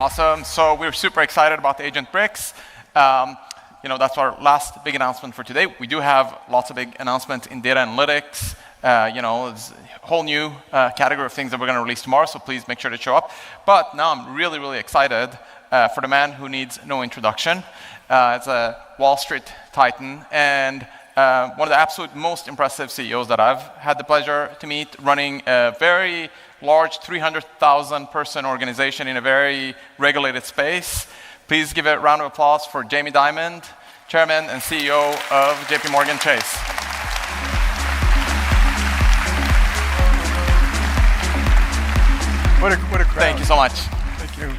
Awesome. So we're super excited about the Agent Bricks. That's our last big announcement for today. We do have lots of big announcements in data analytics. It's a whole new category of things that we're going to release tomorrow, so please make sure to show up. But now I'm really, really excited for the man who needs no introduction. It's a Wall Street titan and one of the absolute most impressive CEOs that I've had the pleasure to meet, running a very large 300,000 person organization in a very regulated space. Please give a round of applause for Jamie Dimon, Chairman and CEO of JP Morgan Chase. What a crowd. Thank you so much. Thank you.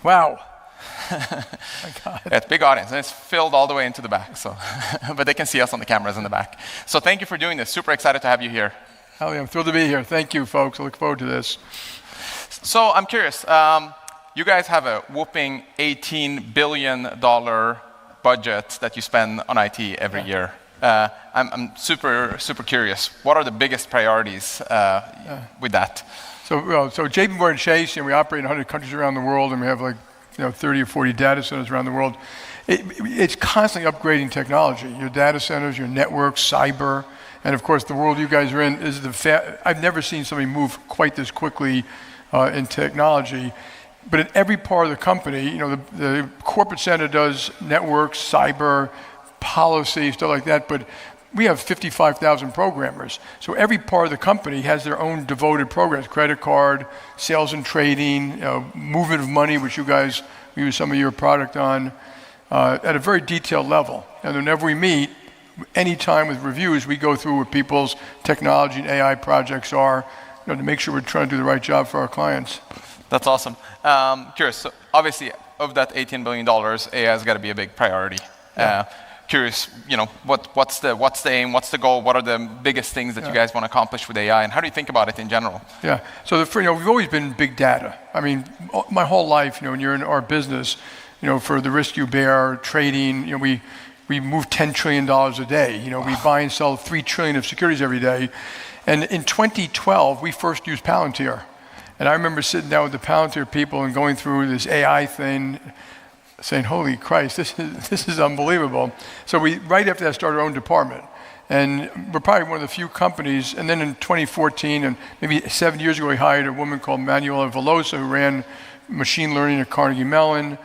Wow. My God. It's a big audience, and it's filled all the way into the back, so but they can see us on the cameras in the back. So thank you for doing this. Super excited to have you here. Ali, I'm thrilled to be here. Thank you, folks. I look forward to this. So I'm curious. You guys have a whopping $18 billion budget that you spend on IT every year. I'm super curious. What are the biggest priorities with that? So JP Morgan Chase, we operate in 100 countries around the world, and we have 30 or 40 data centers around the world. It's constantly upgrading technology. Your data centers, your networks, cyber, and of course the world you guys are in is I've never seen somebody move quite this quickly in technology. But in every part of the company, the corporate center does networks, cyber, policy, stuff like that, but we have 55,000 programmers. So every part of the company has their own devoted programs, credit card, sales and trading, movement of money, which you guys use some of your product on, at a very detailed level. And whenever we meet, anytime with reviews, we go through what people's technology and AI projects are, to make sure we're trying to do the right job for our clients. That's awesome. Curious, so obviously of that $18 billion, AI has got to be a big priority. Yeah. Curious, what's the aim, what's the goal, what are the biggest things that you guys want to accomplish with AI, and how do you think about it in general? Yeah, so we've always been big data. I mean, my whole life, when you're in our business, for the risk you bear, trading, we move $10 trillion a day. We buy and sell 3 trillion of securities every day. And in 2012, we first used Palantir. And I remember sitting down with the Palantir people and going through this AI thing, saying, holy Christ, this is unbelievable. So we, right after that, started our own department. And we're probably one of the few companies, and then in 2014, and maybe 7 years ago, we hired a woman called Manuela Velosa, who ran machine learning at Carnegie Mellon.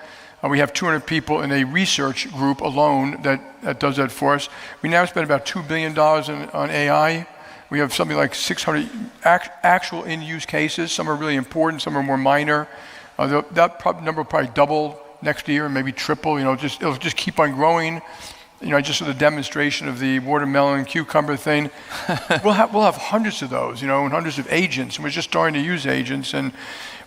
We have 200 people in a research group alone that does that for us. We now spend about $2 billion on AI. We have something like 600 actual in-use cases. Some are really important, some are more minor. That number will probably double next year, maybe triple. It'll just keep on growing. I just saw the demonstration of the watermelon cucumber thing. We'll have hundreds of those, and hundreds of agents. And we're just starting to use agents. And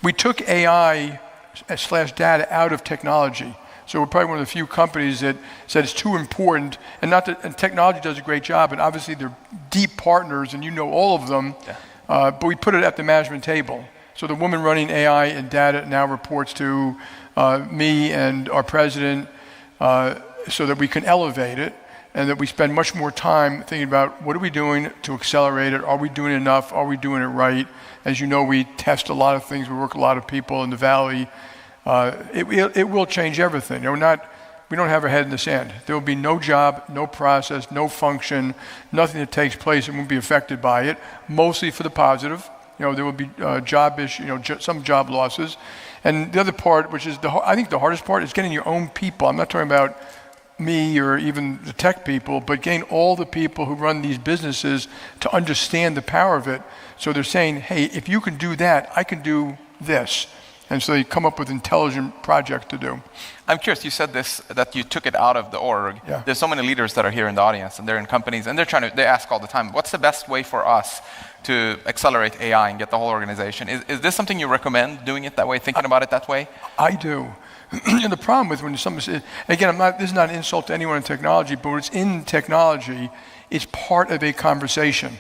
we took AI/data out of technology. So we're probably one of the few companies that said it's too important, and technology does a great job, and obviously they're deep partners, and all of them. Yeah. But we put it at the management table. So the woman running AI and data now reports to me and our president, so that we can elevate it, and that we spend much more time thinking about what are we doing to accelerate it? Are we doing enough? Are we doing it right? As you know, we test a lot of things. We work with a lot of people in the Valley. It will change everything. We don't have our head in the sand. There will be no job, no process, no function, nothing that takes place that won't be affected by it, mostly for the positive. There will be job issues, some job losses. And the other part, which is I think the hardest part, is getting your own people. I'm not talking about me or even the tech people, but getting all the people who run these businesses to understand the power of it. So they're saying, hey, if you can do that, I can do this. And so they come up with intelligent projects to do. I'm curious, you said this, that you took it out of the org. Yeah. There's so many leaders that are here in the audience, and they're in companies, and they ask all the time, what's the best way for us to accelerate AI and get the whole organization? Is this something you recommend, doing it that way, thinking about it that way? I do. And the problem with when someone says, again, this is not an insult to anyone in technology, but when it's in technology, it's part of a conversation.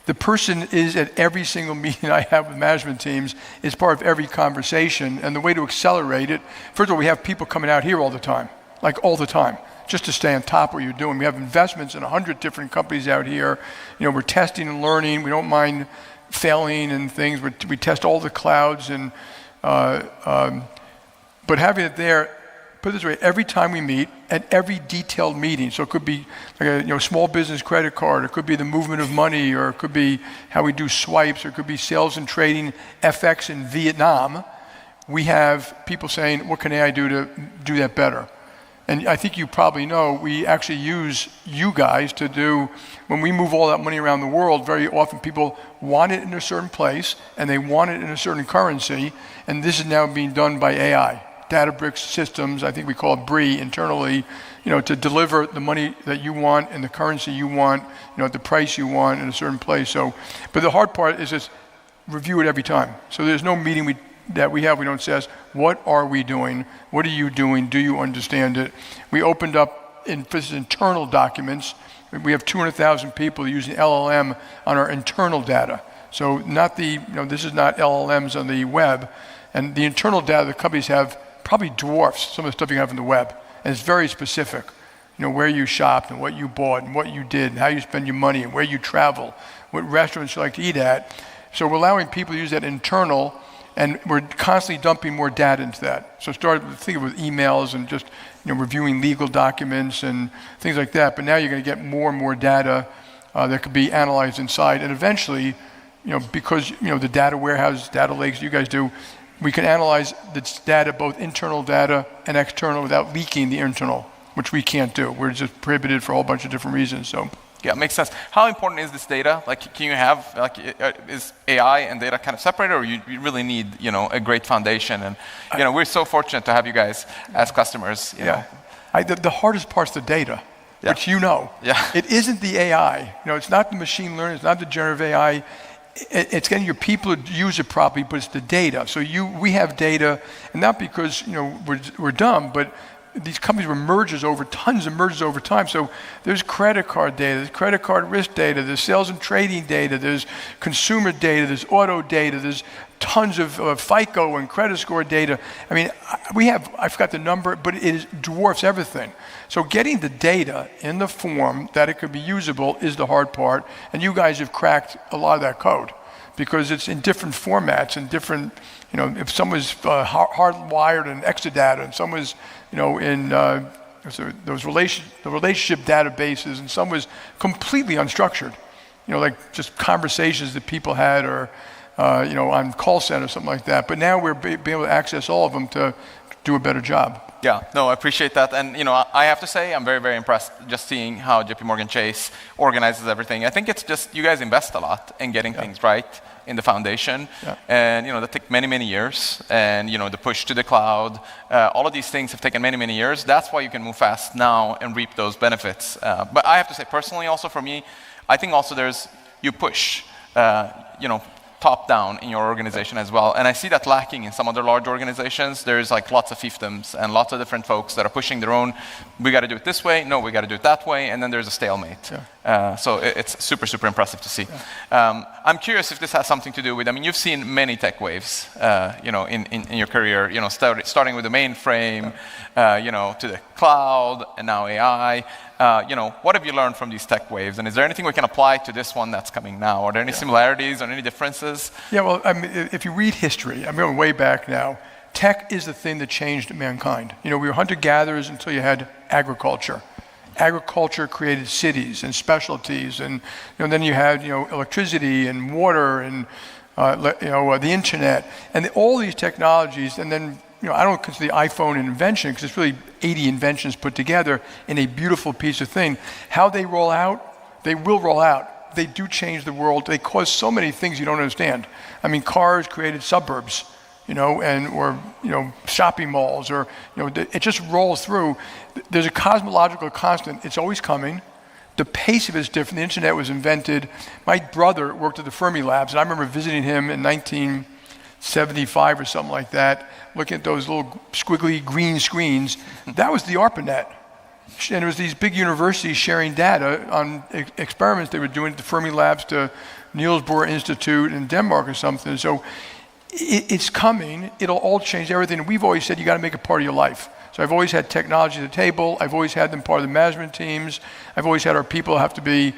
The person is at every single meeting I have with management teams, is part of every conversation, and the way to accelerate it, first of all, we have people coming out here all the time, all the time. just to stay on top of what you're doing. We have investments in 100 different companies out here. We're testing and learning. We don't mind failing and things. We test all the clouds, but having it there, put it this way, every time we meet, at every detailed meeting, so it could be like a small business credit card, it could be the movement of money, or it could be how we do swipes, or it could be sales and trading, FX in Vietnam. We have people saying, what can AI do to do that better? And I think you probably know, we actually use you guys to do, when we move all that money around the world, very often people want it in a certain place, and they want it in a certain currency, and this is now being done by AI. Databricks systems, I think we call it BRIE internally, to deliver the money that you want and the currency you want, at the price you want in a certain place. So, but the hard part is just review it every time. So there's no meeting that we don't say, what are we doing? What are you doing? Do you understand it? We opened up internal documents. We have 200,000 people using LLM on our internal data. So not this is not LLMs on the web. And the internal data the companies have probably dwarfs some of the stuff you have on the web. And it's very specific. Where you shopped and what you bought and what you did and how you spend your money and where you travel, what restaurants you like to eat at. So we're allowing people to use that internal, and we're constantly dumping more data into that. So started thinking with emails and just reviewing legal documents and things like that. But now you're going to get more and more data that could be analyzed inside. And eventually, because the data warehouse, data lakes you guys do, we can analyze this data, both internal data and external, without leaking the internal, which we can't do. We're just prohibited for a whole bunch of different reasons. So. Yeah, it makes sense. How important is this data? Can you have, is AI and data kind of separated, or you really need, a great foundation? And, we're so fortunate to have you guys as customers. Yeah. The hardest part's the data, which Yeah. It isn't the AI. It's not the machine learning, it's not the generative AI. It's getting your people to use it properly, but it's the data. So we have data, and not because we're dumb, but these companies were tons of mergers over time. So there's credit card data, there's credit card risk data, there's sales and trading data, there's consumer data, there's auto data, there's tons of FICO and credit score data. I mean, I forgot the number, but it dwarfs everything. So getting the data in the form that it could be usable is the hard part, and you guys have cracked a lot of that code because it's in different formats and different, if someone's hardwired in Exadata and some was, in the relationship databases, and some was completely unstructured, like just conversations that people had or, on call center, something like that. But now we're being able to access all of them to do a better job. Yeah, no, I appreciate that. And, I have to say, I'm very, very impressed just seeing how JP Morgan Chase organizes everything. I think it's just, you guys invest a lot in getting things right in the foundation. Yeah. And, that took many, many years. And, the push to the cloud, all of these things have taken many, many years. That's why you can move fast now and reap those benefits. But I have to say, personally, also for me, I think also you push, top down in your organization as well. And I see that lacking in some other large organizations. There's lots of fiefdoms and lots of different folks that are pushing their own, we got to do it this way, no, we got to do it that way, and then there's a stalemate. Yeah. So it's super, super impressive to see. Yeah. I'm curious if this has something to do with, you've seen many tech waves, in your career, starting with the mainframe, to the cloud, and now AI. What have you learned from these tech waves? And is there anything we can apply to this one that's coming now? Are there any similarities or any differences? Yeah, well, if you read history, I'm going way back now, tech is the thing that changed mankind. We were hunter-gatherers until you had agriculture. Agriculture created cities and specialties, and then you had electricity and water and the internet, and all these technologies, and then I don't consider the iPhone an invention because it's really 80 inventions put together in a beautiful piece of thing. How they roll out, they will roll out. They do change the world. They cause so many things you don't understand. Cars created suburbs, or shopping malls, or it just rolls through. There's a cosmological constant. It's always coming. The pace of it is different. The internet was invented. My brother worked at the Fermi Labs, and I remember visiting him in 1975 or something like that, looking at those little squiggly green screens. That was the ARPANET. And it was these big universities sharing data on experiments they were doing at the Fermi Labs to Niels Bohr Institute in Denmark or something. So it's coming. It'll all change everything. And we've always said you got to make it part of your life. So I've always had technology at the table. I've always had them part of the management teams. I've always had our people have to be,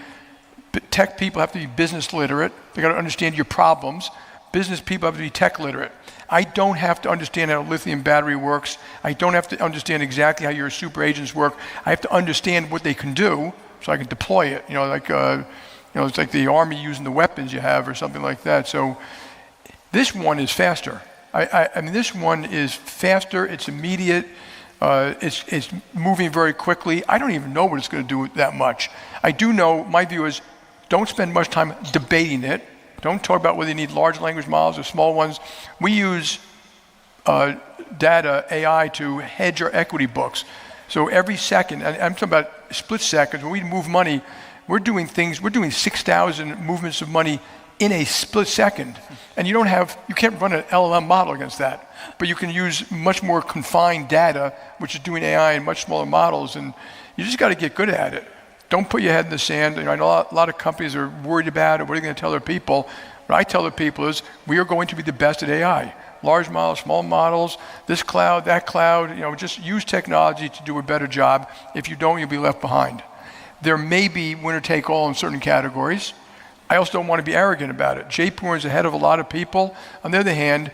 tech people have to be business literate. They got to understand your problems. Business people have to be tech literate. I don't have to understand how a lithium battery works. I don't have to understand exactly how your super agents work. I have to understand what they can do so I can deploy it. It's like the army using the weapons you have or something like that. So this one is faster. I mean, this one is faster. It's immediate. It's moving very quickly. I don't even know what it's going to do that much. I do know, my view is, don't spend much time debating it. Don't talk about whether you need large language models or small ones. We use data, AI, to hedge our equity books. So every second, and I'm talking about split seconds, when we move money, we're doing 6,000 movements of money in a split second. And you can't run an LLM model against that. But you can use much more confined data, which is doing AI in much smaller models, and you just got to get good at it. Don't put your head in the sand. I know a lot of companies are worried about it. What are they going to tell their people? What I tell their people is, we are going to be the best at AI. Large models, small models, this cloud, that cloud, just use technology to do a better job. If you don't, you'll be left behind. There may be winner take all in certain categories. I also don't want to be arrogant about it. JP Morgan's ahead of a lot of people. On the other hand,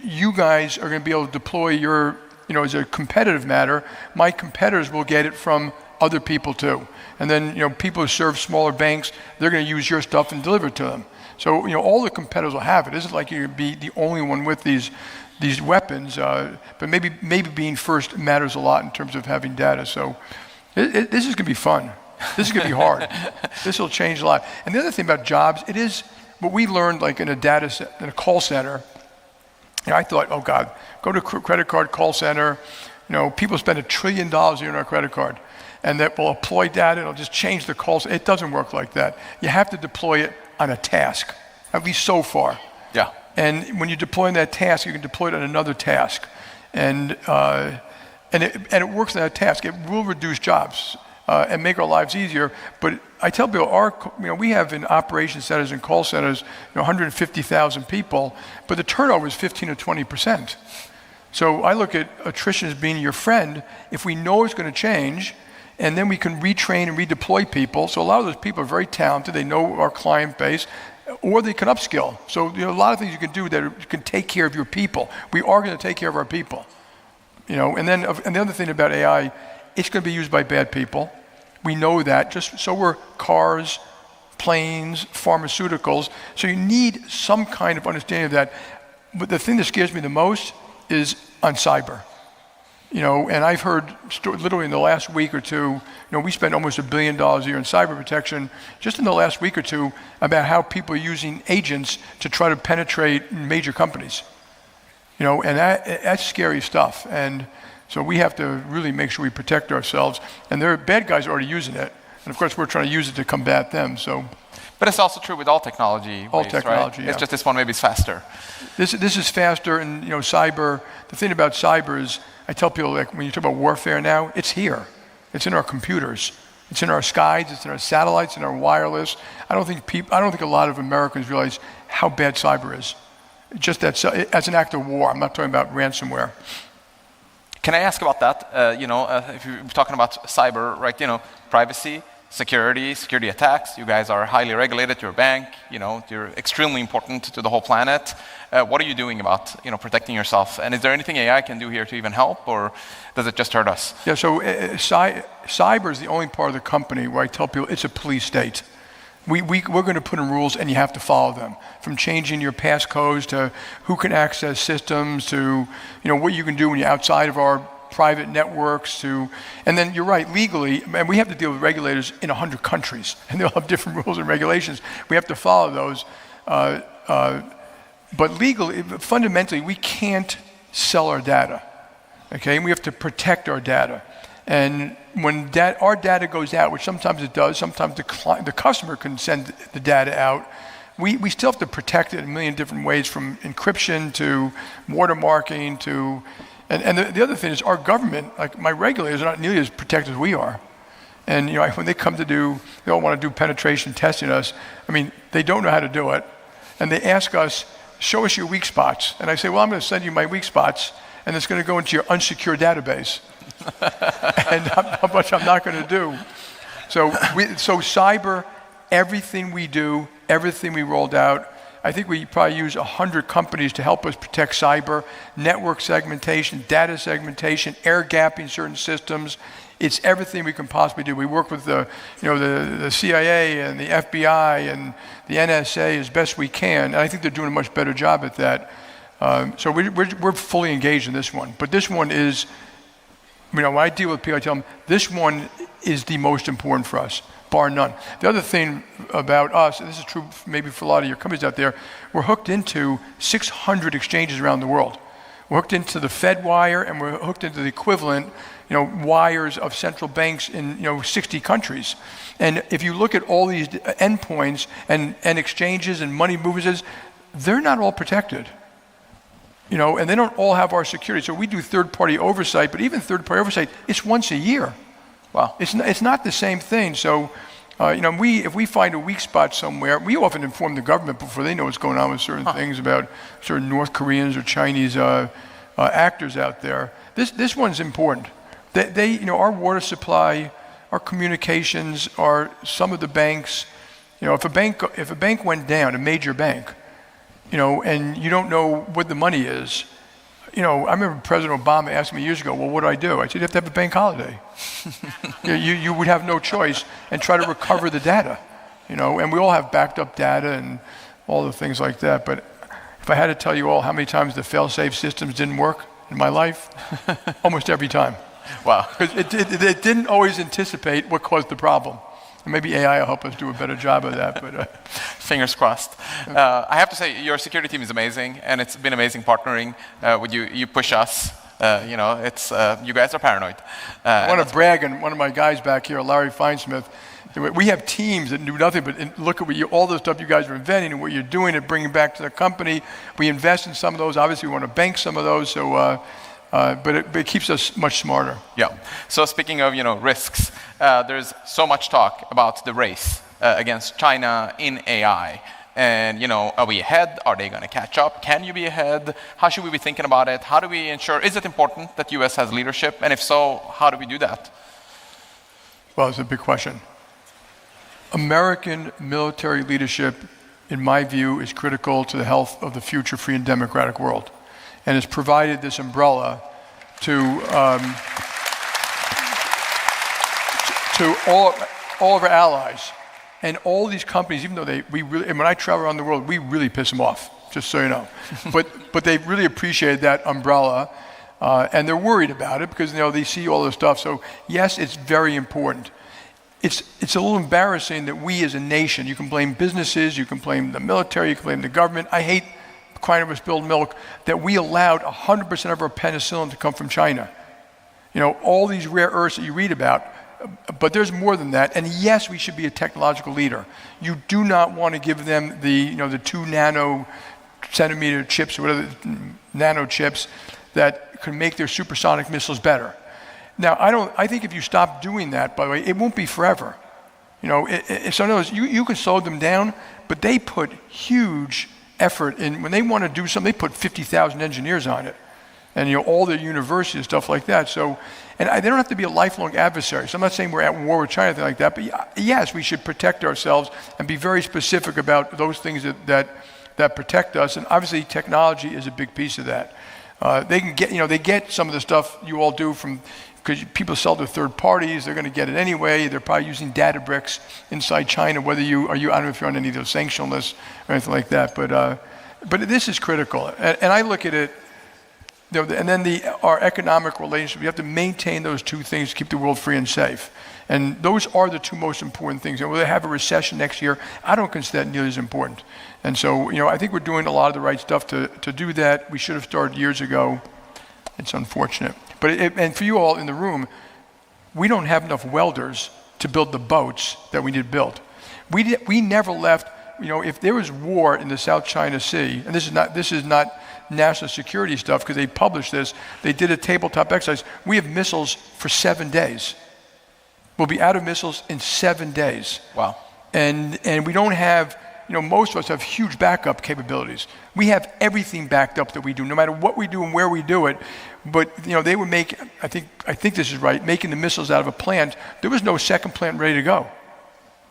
you guys are going to be able to deploy your, as a competitive matter, my competitors will get it from other people too. And then, people who serve smaller banks, they're going to use your stuff and deliver it to them. So, all the competitors will have it. It isn't like you're going to be the only one with these weapons, but maybe being first matters a lot in terms of having data. So this is going to be fun. This is going to be hard. This will change a lot. And the other thing about jobs, it is what we learned, like in a call center. I thought, oh God, go to a credit card call center. People spend $1 trillion a year on our credit card, and that will employ data. It'll just change the calls. It doesn't work like that. You have to deploy it on a task, at least so far. Yeah. And when you're deploying that task, you can deploy it on another task, and it works on that task. It will reduce jobs. And make our lives easier. But I tell people, we have in operation centers and call centers, 150,000 people, but the turnover is 15 or 20%. So I look at attrition as being your friend if we know it's going to change, and then we can retrain and redeploy people. So a lot of those people are very talented. They know our client base, or they can upskill. So a lot of things you can do that can take care of your people. We are going to take care of our people. And the other thing about AI, it's going to be used by bad people. We know that. Just so we're cars, planes, pharmaceuticals. So you need some kind of understanding of that. But the thing that scares me the most is on cyber. And I've heard literally in the last week or two, we spend almost $1 billion a year in cyber protection just in the last week or two about how people are using agents to try to penetrate major companies. And that's scary stuff. And so we have to really make sure we protect ourselves. And there are bad guys already using it. And of course, we're trying to use it to combat them. So, but it's also true with all technology. All ways, technology, right? yeah. It's just this one maybe is faster. This is faster, and cyber. The thing about cyber is, I tell people, like when you talk about warfare now, it's here. It's in our computers. It's in our skies. It's in our satellites. In our wireless. I don't think a lot of Americans realize how bad cyber is. Just that as an act of war. I'm not talking about ransomware. Can I ask about that? If you're talking about cyber, right? Privacy, security attacks. You guys are highly regulated. You're a bank. You're extremely important to the whole planet. What are you doing about protecting yourself? And is there anything AI can do here to even help, or does it just hurt us? Yeah. So cyber is the only part of the company where I tell people it's a police state. We're going to put in rules, and you have to follow them. From changing your passcodes to who can access systems to what you can do when you're outside of our private networks to, and then you're right, legally, and we have to deal with regulators in 100 countries, and they'll have different rules and regulations. We have to follow those. But legally, fundamentally, we can't sell our data. Okay, and we have to protect our data. And when our data goes out, which sometimes it does, sometimes the customer can send the data out, we still have to protect it in a million different ways, from encryption to watermarking to, and the other thing is our government, like my regulators, are not nearly as protected as we are. And when they come they all want to do penetration testing us. I mean, they don't know how to do it, and they ask us, show us your weak spots. And I say, well, I'm going to send you my weak spots, and it's going to go into your unsecured database. and how much I'm not going to do. So cyber, everything we do, everything we rolled out, I think we probably use 100 companies to help us protect cyber, network segmentation, data segmentation, air gapping certain systems. It's everything we can possibly do. We work with the CIA and the FBI and the NSA as best we can, and I think they're doing a much better job at that. So we're fully engaged in this one. But this one is, when I deal with people, I tell them, this one is the most important for us, bar none. The other thing about us, and this is true maybe for a lot of your companies out there, we're hooked into 600 exchanges around the world. We're hooked into the Fed wire, and we're hooked into the equivalent wires of central banks in 60 countries. And if you look at all these endpoints and exchanges and money movements, they're not all protected. And they don't all have our security. So we do third-party oversight, but even third-party oversight, it's once a year. Wow. It's not the same thing. So, if we find a weak spot somewhere, we often inform the government before they know what's going on with certain things about certain North Koreans or Chinese actors out there. This one's important. They our water supply, our communications, are some of the banks. If a bank went down, a major bank, and you don't know what the money is. I remember President Obama asked me years ago, well, what do I do? I said, you have to have a bank holiday. You would have no choice and try to recover the data. And we all have backed up data and all the things like that. But if I had to tell you all how many times the fail-safe systems didn't work in my life, almost every time. Wow. Because it didn't always anticipate what caused the problem. And maybe AI will help us do a better job of that. But fingers crossed. I have to say, your security team is amazing, and it's been amazing partnering with you. You push us. It's you guys are paranoid. I want to brag on one of my guys back here, Larry Feinsmith. We have teams that do nothing but look at all the stuff you guys are inventing and what you're doing and bringing back to the company. We invest in some of those. Obviously, we want to bank some of those. So. But it keeps us much smarter. Yeah. So speaking of risks, there's so much talk about the race against China in AI. And are we ahead? Are they going to catch up? Can you be ahead? How should we be thinking about it? How do we ensure? Is it important that U.S. has leadership? And if so, how do we do that? Well, it's a big question. American military leadership, in my view, is critical to the health of the future free and democratic world. And has provided this umbrella to all of our allies and all these companies. Even though when I travel around the world, we really piss them off. Just so you know, but they really appreciate that umbrella, and they're worried about it because they see all this stuff. So yes, it's very important. It's a little embarrassing that we as a nation, you can blame businesses, you can blame the military, you can blame the government. I hate crying over spilled milk, that we allowed 100% of our penicillin to come from China. All these rare earths that you read about, but there's more than that. And yes, we should be a technological leader. You do not want to give them the 2 nano-centimeter chips or whatever, nano chips that can make their supersonic missiles better. Now, I think if you stop doing that, by the way, it won't be forever. So in other words, you can slow them down, but they put huge effort in. When they want to do something, they put 50,000 engineers on it, and all the universities and stuff like that. So, and they don't have to be a lifelong adversary. So I'm not saying we're at war with China, anything like that. But yes, we should protect ourselves and be very specific about those things that protect us. And obviously, technology is a big piece of that. They can get, they get some of the stuff you all do from. Because people sell to third parties, they're going to get it anyway. They're probably using Databricks inside China. I don't know if you're on any of those sanction lists or anything like that. But this is critical, and I look at it. And then our economic relationship. We have to maintain those two things to keep the world free and safe. And those are the two most important things. And will they have a recession next year? I don't consider that nearly as important. And so, I think we're doing a lot of the right stuff to do that. We should have started years ago. It's unfortunate. And for you all in the room, we don't have enough welders to build the boats that we need built. We never left, if there was war in the South China Sea, and this is not national security stuff because they published this, they did a tabletop exercise. We have missiles for 7 days. We'll be out of missiles in 7 days. Wow. And we don't have most of us have huge backup capabilities. We have everything backed up that we do, no matter what we do and where we do it. But they would make, I think this is right, making the missiles out of a plant. There was no second plant ready to go.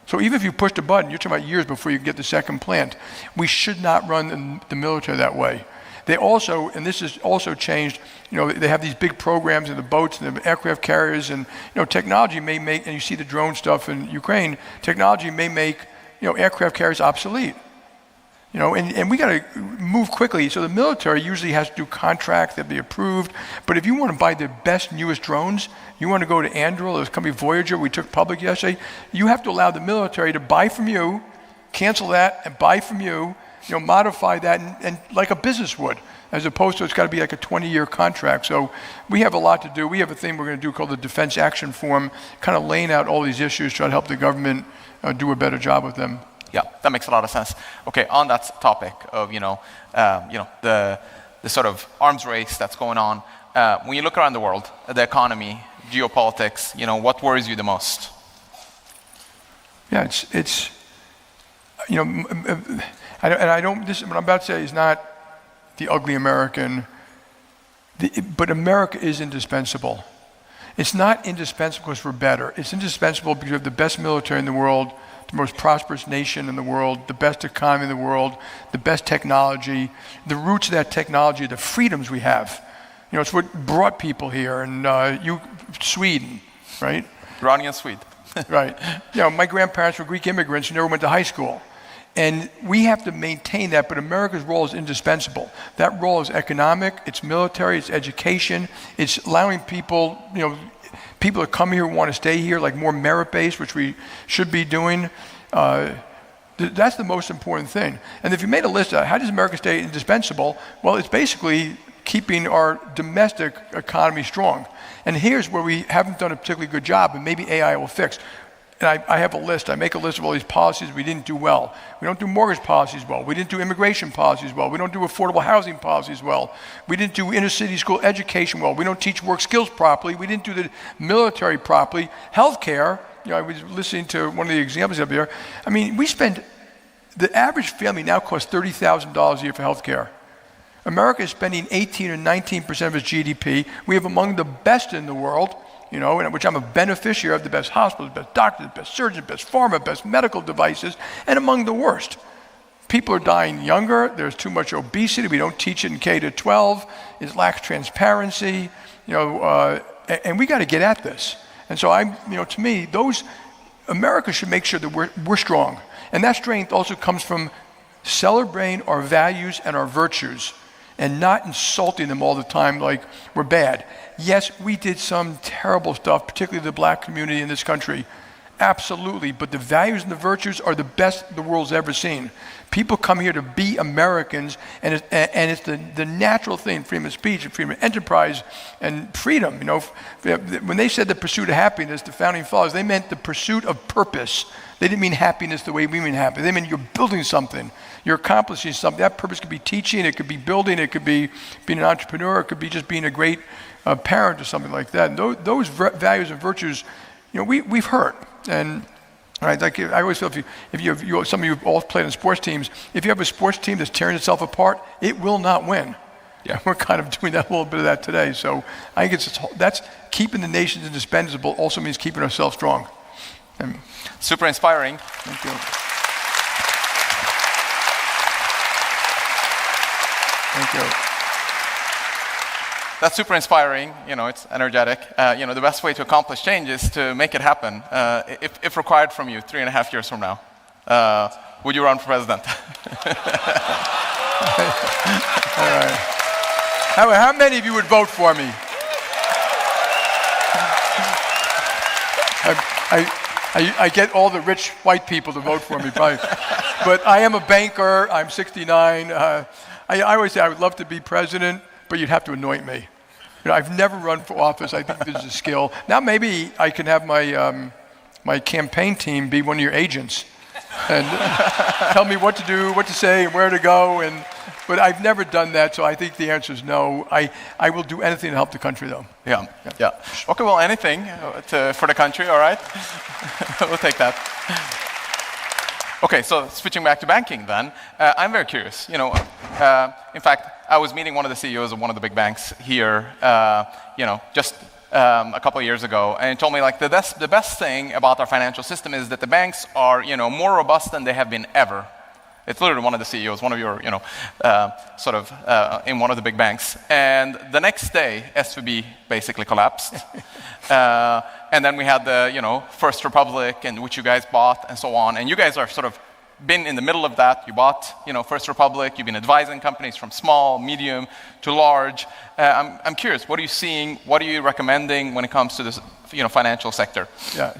So even if you pushed a button, you're talking about years before you get the second plant. We should not run the military that way. They also, and this has also changed, they have these big programs in the boats and the aircraft carriers, and technology may make, and you see the drone stuff in Ukraine, technology may make aircraft carriers obsolete. And we got to move quickly. So the military usually has to do contracts that be approved. But if you want to buy the best, newest drones, you want to go to Anduril, this company Voyager we took public yesterday, you have to allow the military to buy from you, cancel that, and buy from you, modify that, and like a business would, as opposed to it's got to be like a 20-year contract. So we have a lot to do. We have a thing we're going to do called the Defense Action Forum, kind of laying out all these issues, trying to help the government do a better job with them. Yeah, that makes a lot of sense. Okay, on that topic of the sort of arms race that's going on, when you look around the world, the economy, geopolitics, what worries you the most? Yeah, it's what I'm about to say is not the ugly American, but America is indispensable. It's not indispensable because we're better. It's indispensable because we have the best military in the world, the most prosperous nation in the world, the best economy in the world, the best technology. The roots of that technology, the freedoms we have. It's what brought people here, and Sweden, right? Iranian Swede. Right. My grandparents were Greek immigrants who never went to high school. And we have to maintain that, but America's role is indispensable. That role is economic, it's military, it's education, it's allowing people, people that come here who want to stay here, like more merit-based, which we should be doing. That's the most important thing. And if you made a list of how does America stay indispensable, well, it's basically keeping our domestic economy strong. And here's where we haven't done a particularly good job, and maybe AI will fix. And I have a list. I make a list of all these policies we didn't do well. We don't do mortgage policies well. We didn't do immigration policies well. We don't do affordable housing policies well. We didn't do inner city school education well. We don't teach work skills properly. We didn't do the military properly. Healthcare, I was listening to one of the examples up here. I mean, the average family now costs $30,000 a year for healthcare. America is spending 18 or 19% of its GDP. We have among the best in the world. Which I'm a beneficiary of, the best hospitals, the best doctors, the best surgeons, the best pharma, best medical devices, and among the worst. People are dying younger, there's too much obesity, we don't teach it in K to 12, it lacks transparency, and we got to get at this. And so to me, America should make sure that we're strong. And that strength also comes from celebrating our values and our virtues, and not insulting them all the time like we're bad. Yes, we did some terrible stuff, particularly the black community in this country. Absolutely, but the values and the virtues are the best the world's ever seen. People come here to be Americans, and it's the natural thing, freedom of speech and freedom of enterprise and freedom. When they said the pursuit of happiness, the founding fathers, they meant the pursuit of purpose. They didn't mean happiness the way we mean happiness. They mean you're building something. You're accomplishing something. That purpose could be teaching, it could be building, it could be being an entrepreneur, it could be just being a great parent or something like that. And those values and virtues, we've hurt. And right, like I always feel if you some of you all played on sports teams, if you have a sports team that's tearing itself apart, it will not win. Yeah, we're kind of doing that a little bit of that today. So I think that's keeping the nations indispensable also means keeping ourselves strong. And super inspiring. Thank you. Thank you. That's super inspiring. It's energetic. The best way to accomplish change is to make it happen. If required from you 3.5 years from now, would you run for president? All right. How many of you would vote for me? I get all the rich white people to vote for me, probably. But I am a banker. I'm 69. I always say I would love to be president, but you'd have to anoint me. I've never run for office. I think this is a skill. Now maybe I can have my campaign team be one of your agents and tell me what to do, what to say, and where to go. But I've never done that, so I think the answer is no. I will do anything to help the country, though. Yeah. Okay, well, anything for the country, all right? We'll take that. Okay, so switching back to banking then, I'm very curious. In fact, I was meeting one of the CEOs of one of the big banks here, just a couple of years ago, and he told me like the best thing about our financial system is that the banks are, more robust than they have been ever. It's literally one of the CEOs, one of your, in one of the big banks. And the next day, SVB basically collapsed. And then we had the, First Republic, and which you guys bought, and so on. And you guys are sort of been in the middle of that. You bought, First Republic. You've been advising companies from small, medium, to large. I'm curious, what are you seeing? What are you recommending when it comes to this, financial sector? Yeah.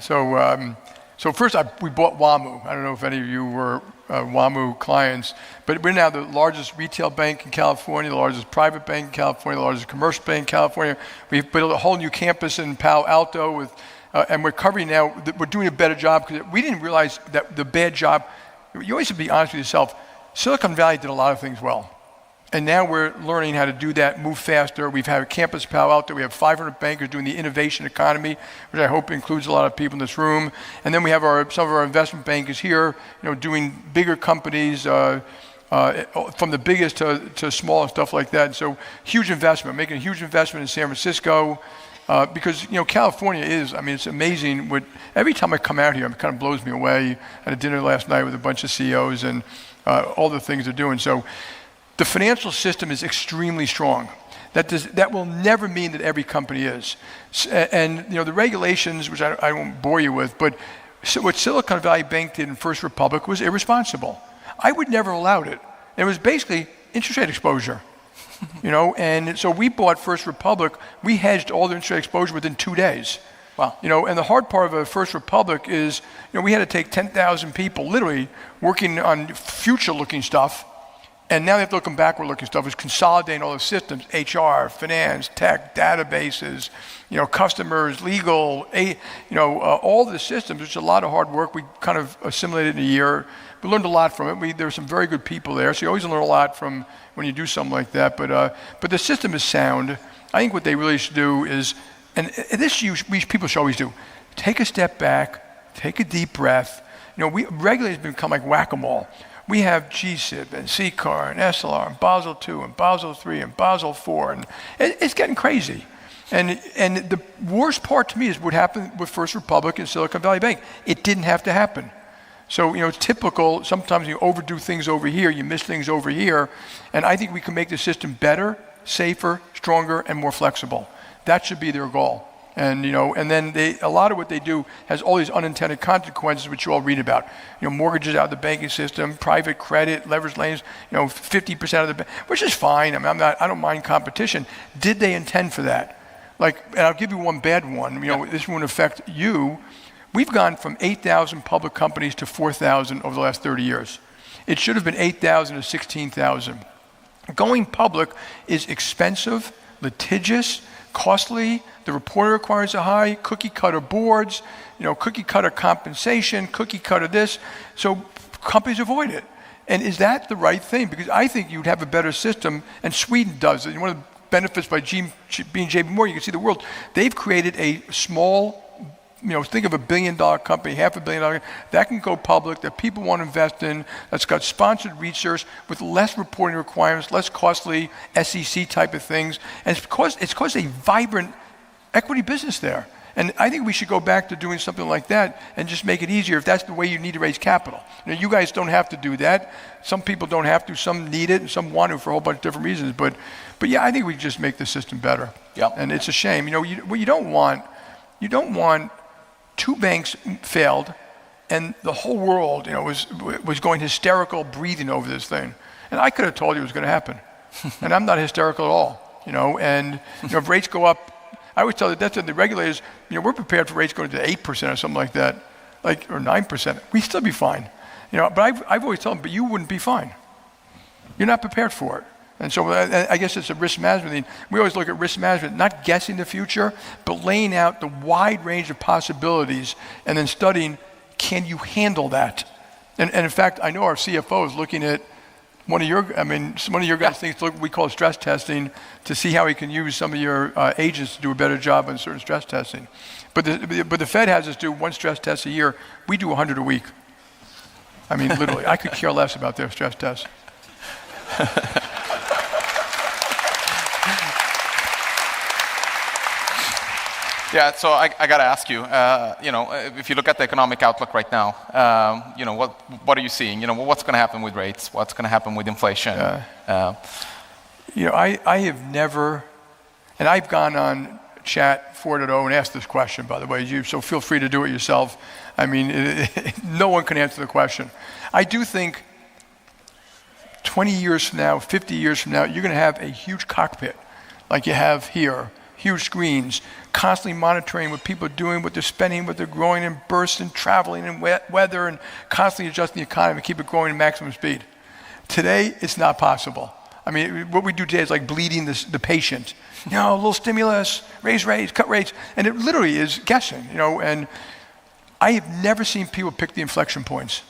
So first, we bought WAMU. I don't know if any of you were WAMU clients, but we're now the largest retail bank in California, the largest private bank in California, the largest commercial bank in California. We've built a whole new campus in Palo Alto, and we're covering now. We're doing a better job because we didn't realize that the bad job. You always have to be honest with yourself. Silicon Valley did a lot of things well. And now we're learning how to do that, move faster. We've had a campus in Palo Alto. We have 500 bankers doing the innovation economy, which I hope includes a lot of people in this room. And then we have some of our investment bankers here, doing bigger companies, from the biggest to small and stuff like that. And so huge investment, making a huge investment in San Francisco. Because California is, it's amazing. Every time I come out here, it kind of blows me away. I had a dinner last night with a bunch of CEOs and all the things they're doing. So the financial system is extremely strong. That will never mean that every company is. And the regulations, which I won't bore you with, but what Silicon Valley Bank did in First Republic was irresponsible. I would never have allowed it. It was basically interest rate exposure. And so we bought First Republic. We hedged all the interest rate exposure within 2 days. Wow. And the hard part of a First Republic is, we had to take 10,000 people literally working on future-looking stuff, and now they have to look backward-looking stuff. Is consolidating all the systems: HR, finance, tech, databases, customers, legal, all the systems. It's a lot of hard work. We kind of assimilated in a year. We learned a lot from it. There were some very good people there, so you always learn a lot from when you do something like that. But the system is sound. I think what they really should do is, and this people should always do, take a step back, take a deep breath. Regulators become like whack-a-mole. We have GSIB and CCAR and SLR and Basel II and Basel III and Basel IV, and it's getting crazy. And the worst part to me is what happened with First Republic and Silicon Valley Bank. It didn't have to happen. So, it's typical. Sometimes you overdo things over here, you miss things over here, and I think we can make the system better, safer, stronger, and more flexible. That should be their goal. And and then a lot of what they do has all these unintended consequences, which you all read about. Mortgages out of the banking system, private credit, leveraged loans. 50% of the which is fine. I don't mind competition. Did they intend for that? And I'll give you one bad one. This won't affect you. We've gone from 8,000 public companies to 4,000 over the last 30 years. It should have been 8,000 to 16,000. Going public is expensive, litigious, costly. The reporting requirements are high, cookie cutter boards, cookie cutter compensation, cookie cutter this. So companies avoid it. And is that the right thing? Because I think you'd have a better system, and Sweden does it. One of the benefits by being JP Morgan, you can see the world. They've created a small, think of $1 billion company, $500 million, that can go public, that people want to invest in, that's got sponsored research with less reporting requirements, less costly SEC type of things. And it's caused a vibrant equity business there. And I think we should go back to doing something like that and just make it easier if that's the way you need to raise capital. You guys don't have to do that. Some people don't have to, some need it, and some want to for a whole bunch of different reasons. But yeah, I think we just make the system better. Yep. And it's a shame. What you don't want 2 banks failed, and the whole world, was going hysterical, breathing over this thing. And I could have told you it was going to happen. And I'm not hysterical at all, And if rates go up, I always tell the regulators, we're prepared for rates going to 8% or something like that, or 9%. We'd still be fine, But I've always told them, but you wouldn't be fine. You're not prepared for it. And so I guess it's a risk management thing. We always look at risk management, not guessing the future, but laying out the wide range of possibilities and then studying, can you handle that? And in fact, I know our CFO is looking at one of your guys' things, we call stress testing, to see how he can use some of your agents to do a better job on certain stress testing. But the Fed has us do 1 stress test a year. We do 100 a week. I mean, literally, I could care less about their stress tests. Yeah, so I got to ask you, if you look at the economic outlook right now, what are you seeing? What's going to happen with rates? What's going to happen with inflation? I have never, and I've gone on Chat 4.0 and asked this question, by the way, so feel free to do it yourself. I mean, no one can answer the question. I do think 20 years from now, 50 years from now, you're going to have a huge cockpit like you have here, huge screens, constantly monitoring what people are doing, what they're spending, what they're growing in bursts and traveling and weather, and constantly adjusting the economy to keep it growing at maximum speed. Today, it's not possible. I mean, what we do today is like bleeding the patient. A little stimulus, raise rates, cut rates, and it literally is guessing, and I have never seen people pick the inflection points.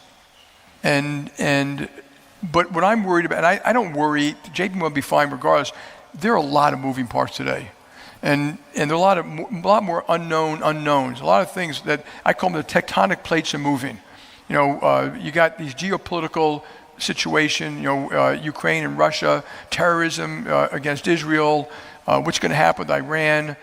But what I'm worried about, and I don't worry, JP will be fine regardless, there are a lot of moving parts today. And there are a lot more unknowns, a lot of things that I call them the tectonic plates are moving. You got these geopolitical situation, Ukraine and Russia, terrorism against Israel, what's going to happen with Iran.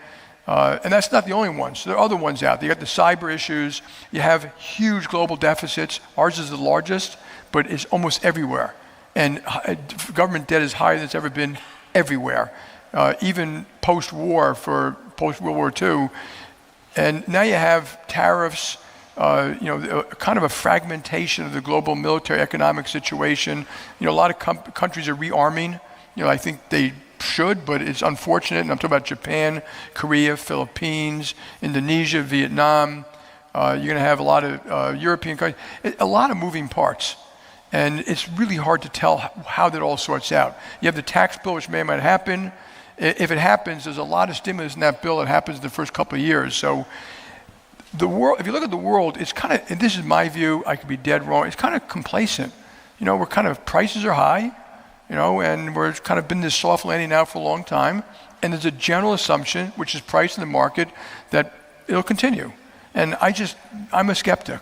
And that's not the only ones. There are other ones out there. You got the cyber issues. You have huge global deficits. Ours is the largest, but it's almost everywhere. And government debt is higher than it's ever been everywhere. Even post-war, for post-World War II. And now you have tariffs, kind of a fragmentation of the global military economic situation. A lot of countries are rearming. I think they should, but it's unfortunate. And I'm talking about Japan, Korea, Philippines, Indonesia, Vietnam. You're going to have a lot of European countries, a lot of moving parts. And it's really hard to tell how that all sorts out. You have the tax bill, which may or might happen. If it happens, there's a lot of stimulus in that bill that happens in the first couple of years. So the world, if you look at the world, it's kind of, and this is my view, I could be dead wrong, it's kind of complacent. We're kind of, prices are high, and we're kind of been this soft landing now for a long time. And there's a general assumption, which is priced in the market, that it'll continue. And I'm a skeptic,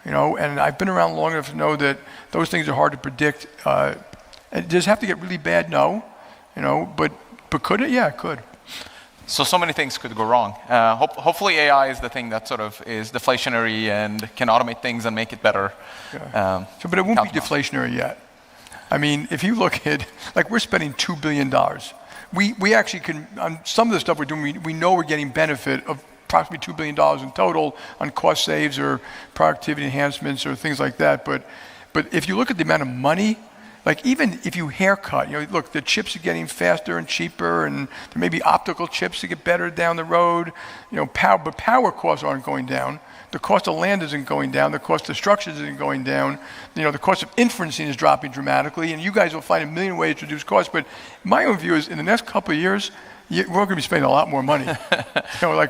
and I've been around long enough to know that those things are hard to predict. Does it have to get really bad? No, but could it? Yeah, it could. So many things could go wrong. Hopefully AI is the thing that sort of is deflationary and can automate things and make it better. Yeah. But it won't be deflationary yet. I mean, if you look at, we're spending $2 billion. We actually can, on some of the stuff we're doing, we know we're getting benefit of approximately $2 billion in total on cost saves or productivity enhancements or things like that. But if you look at the amount of money, even if you haircut, look, the chips are getting faster and cheaper, and there may be optical chips that get better down the road. But power costs aren't going down. The cost of land isn't going down. The cost of structures isn't going down. The cost of inferencing is dropping dramatically, and you guys will find a million ways to reduce costs. But my own view is, in the next couple of years, we're going to be spending a lot more money.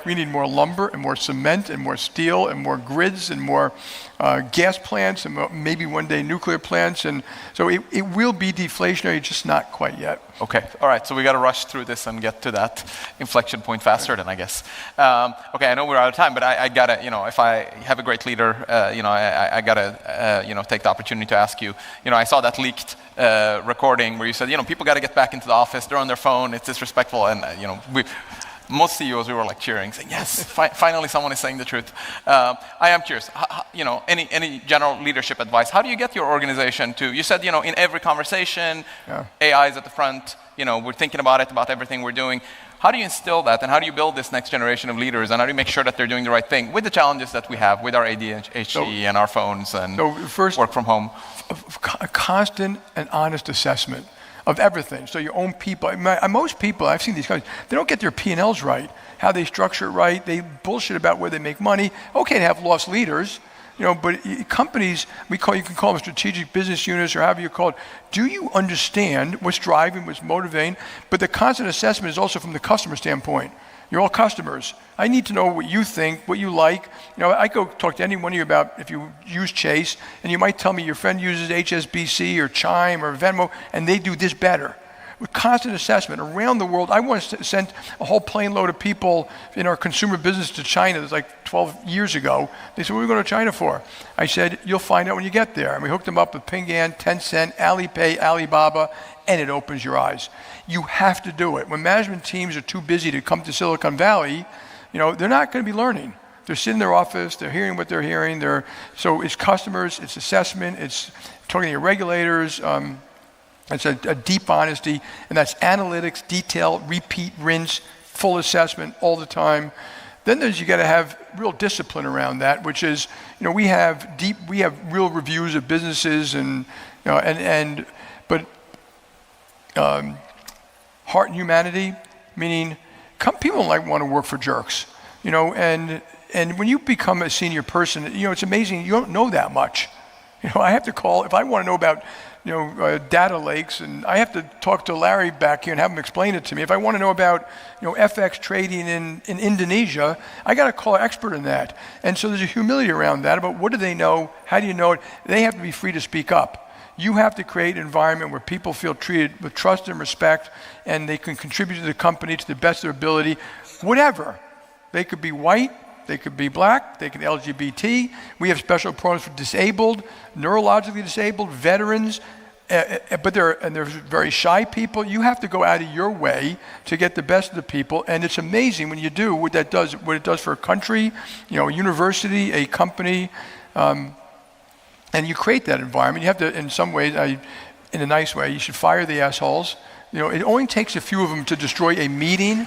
We need more lumber and more cement and more steel and more grids and more gas plants and maybe one day nuclear plants. And so it will be deflationary, just not quite yet. Okay, all right, so we got to rush through this and get to that inflection point faster then, I guess. Okay, I know we're out of time, but I got to, if I have a great leader, I got to, take the opportunity to ask you. I saw that leaked recording where you said, people got to get back into the office, they're on their phone, it's disrespectful, and, most CEOs, we were cheering, saying, yes, finally someone is saying the truth. I am curious, any general leadership advice? How do you get your organization to, you said, in every conversation, AI is at the front, we're thinking about it, about everything we're doing. How do you instill that, and how do you build this next generation of leaders, and how do you make sure that they're doing the right thing with the challenges that we have with our ADHD and our phones and work from home? A constant and honest assessment of everything. So your own people, most people, I've seen these guys, they don't get their P&Ls right, how they structure it right, they bullshit about where they make money. Okay to have lost leaders, but companies, you can call them strategic business units or however you call it. Do you understand what's driving, what's motivating? But the constant assessment is also from the customer standpoint. You're all customers. I need to know what you think, what you like. I go talk to any one of you about if you use Chase, and you might tell me your friend uses HSBC or Chime or Venmo, and they do this better. with constant assessment around the world. I once sent a whole plane load of people in our consumer business to China. It was like 12 years ago. They said, what are we going to China for? I said, you'll find out when you get there. And we hooked them up with Ping An, Tencent, Alipay, Alibaba, and it opens your eyes. You have to do it. When management teams are too busy to come to Silicon Valley, they're not going to be learning. They're sitting in their office, they're hearing what they're hearing. So it's customers, it's assessment, it's talking to your regulators, it's a deep honesty, and that's analytics, detail, repeat, rinse, full assessment all the time. Then you got to have real discipline around that, which is, we have real reviews of businesses but heart and humanity, meaning people don't want to work for jerks, and when you become a senior person, it's amazing, you don't know that much. I have to call, if I want to know about, data lakes, and I have to talk to Larry back here and have him explain it to me. If I want to know about, FX trading in Indonesia, I got to call an expert in that. And so there's a humility around that about what do they know, how do you know it? They have to be free to speak up. You have to create an environment where people feel treated with trust and respect, and they can contribute to the company to the best of their ability, whatever. They could be white, they could be black, they could be LGBT. We have special programs for disabled, neurologically disabled, veterans, but they're very shy people. You have to go out of your way to get the best of the people, and it's amazing when you do what it does for a country, a university, a company, and you create that environment. You have to, in some ways, in a nice way, you should fire the assholes. It only takes a few of them to destroy a meeting,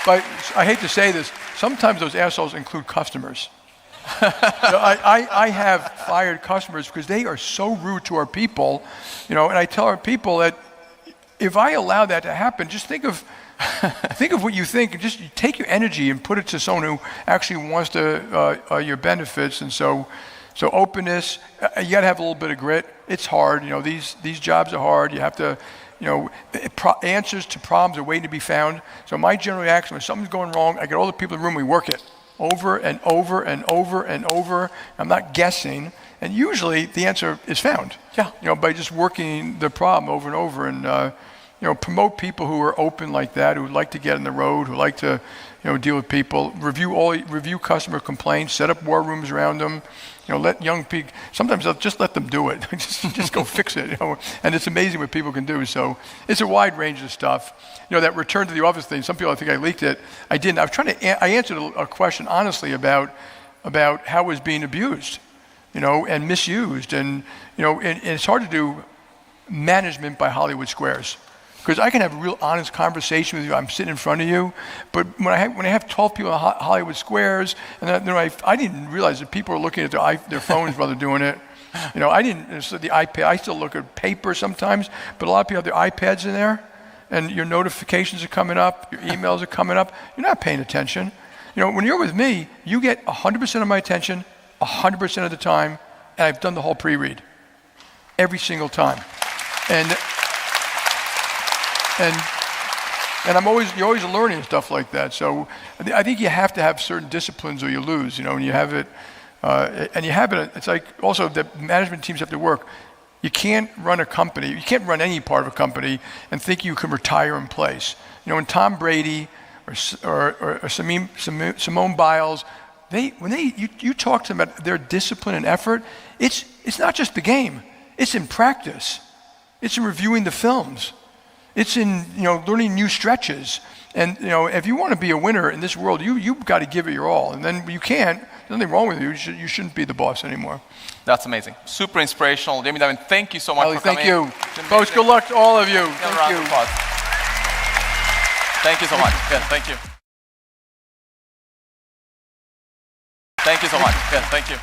But I hate to say this, sometimes those assholes include customers. I have fired customers because they are so rude to our people, and I tell our people that if I allow that to happen, just think of what you think, and just take your energy and put it to someone who actually wants your benefits. And so openness, you got to have a little bit of grit. It's hard, these jobs are hard. You have to. Answers to problems are waiting to be found. So my general reaction, when something's going wrong, I get all the people in the room, we work it over and over and over and over. I'm not guessing. And usually the answer is found. Yeah. By just working the problem over and over, and promote people who are open like that, who like to get on the road, who like to deal with people, review customer complaints, set up war rooms around them. Let young people, sometimes I'll just let them do it. just go fix it. And it's amazing what people can do. So it's a wide range of stuff. That return to the office thing, some people, I think I leaked it. I didn't. I answered a question honestly about how it was being abused, and misused. And it's hard to do management by Hollywood squares. Because I can have a real honest conversation with you. I'm sitting in front of you, but when I have 12 people in Hollywood squares, and I didn't realize that people are looking at their phones while they're doing it. I didn't. So the iPad. I still look at paper sometimes, but a lot of people have their iPads in there, and your notifications are coming up, your emails are coming up. You're not paying attention. When you're with me, you get 100% of my attention, 100% of the time, and I've done the whole pre-read every single time, and you're always learning stuff like that. So I think you have to have certain disciplines or you lose, when you have it, it's like also that management teams have to work. You can't run a company, you can't run any part of a company and think you can retire in place. When Tom Brady or Simone Biles, you talk to them about their discipline and effort, it's not just the game, it's in practice. It's in reviewing the films. It's in learning new stretches, and if you want to be a winner in this world, you've got to give it your all. And then you can't. There's nothing wrong with you. You shouldn't be the boss anymore. That's amazing. Super inspirational, Jamie Dimon. Thank you so much Ali, for coming. Thank you, folks. Good luck to all of you. Thank you. Thank you so much. Good. Thank you. Thank you so much. Good. Thank you.